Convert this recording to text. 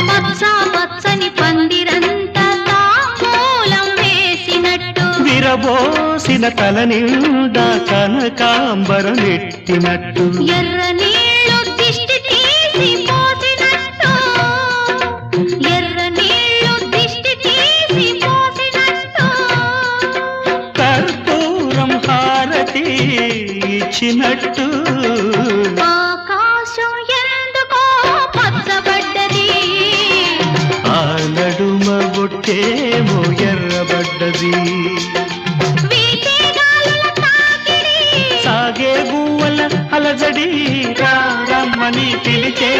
పచ్చ పచ్చని పందిరంతా తాంబూలం వేసినట్టు విరబోసిన తల నిండా కనకాంబరం ఎట్టినట్టు ఎర్ర నీళ్ళు దిష్టి తీసి పోసినట్టు ఎర్ర నీళ్ళు దిష్టి తీసి పోసినట్టు కర్పూరం హారతి ఇచ్చినట్టు ఆకాశం ఎందుకో పచ్చబడ్డది ఆ నడుమ బొట్టేమో ఎర్రబడ్డది వీచే గాలుల తాకిడి సాగే గువ్వల అలజడి రమ్మని పిలిచే